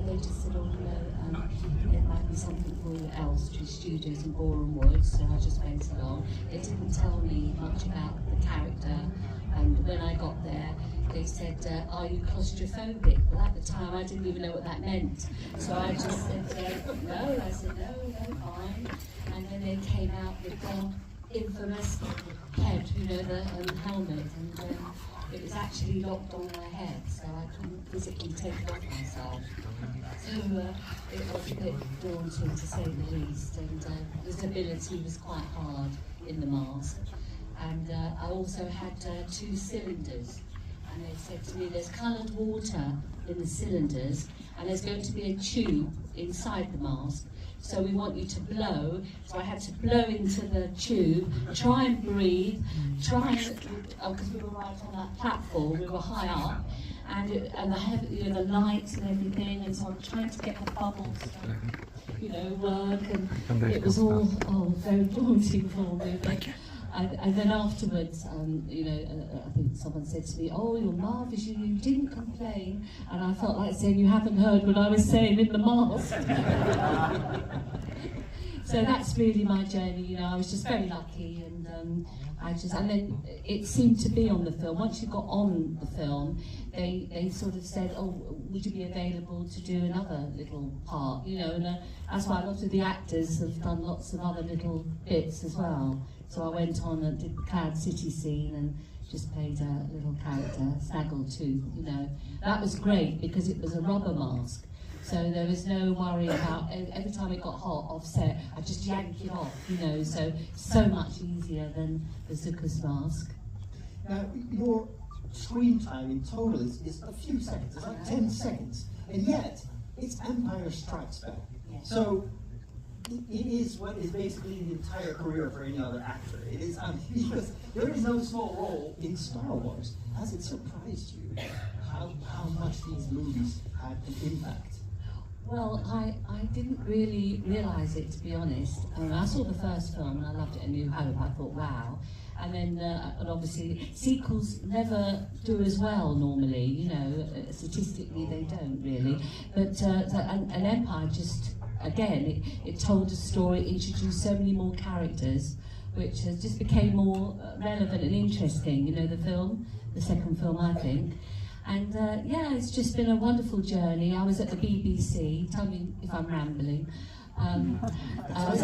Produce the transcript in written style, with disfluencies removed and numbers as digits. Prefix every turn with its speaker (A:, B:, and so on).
A: they just said, oh, it might be something for Elstree Studios in Boreham Wood, so I just went along. They didn't tell me much about the character, and when I got there, they said, are you claustrophobic? Well, at the time, I didn't even know what that meant. So I just said, no. I said, no, fine. And then they came out with the infamous head, the helmet, and it was actually locked on my head, so I couldn't physically take it off myself. So it was a bit daunting, to say the least, and visibility was quite hard in the mask. And I also had 2 cylinders, and they said to me, there's coloured water in the cylinders, and there's going to be a tube inside the mask, so we want you to blow. So I had to blow into the tube, try and breathe, because we were right on that platform, we were high up, and the lights and everything, and so I'm trying to get the bubbles to, work, and it was all very daunting for me. And then afterwards, I think someone said to me, oh, you're marvellous, you didn't complain. And I felt like saying, you haven't heard what I was saying in the mask. So that's really my journey, I was just very lucky, and and then it seemed to be on the film. Once you got on the film, they sort of said, oh, would you be available to do another little part, and that's why a lot of the actors have done lots of other little bits as well. So I went on and did the Cloud City scene and just played a little character, Snaggletooth, That was great because it was a rubber mask. So there was no worry about, every time it got hot off set, I just yanked it off, so much easier than the Zucker's mask.
B: Now, your screen time in total is a few seconds, it's like 10 seconds, and yet it's Empire Strikes Back.
A: Yeah.
B: So it is what is basically the entire career for any other actor. It is, because there is no small role in Star Wars. Has it surprised you how much these movies had an impact?
A: Well, I didn't really realise it, to be honest. I saw the first film and I loved it, A New Hope. I thought, wow. And then, and obviously, sequels never do as well normally, statistically they don't really. But an Empire just, again, it told a story, it introduced so many more characters, which just became more relevant and interesting, the second film, I think. And it's just been a wonderful journey. I was at the BBC, tell me if I'm rambling. I was at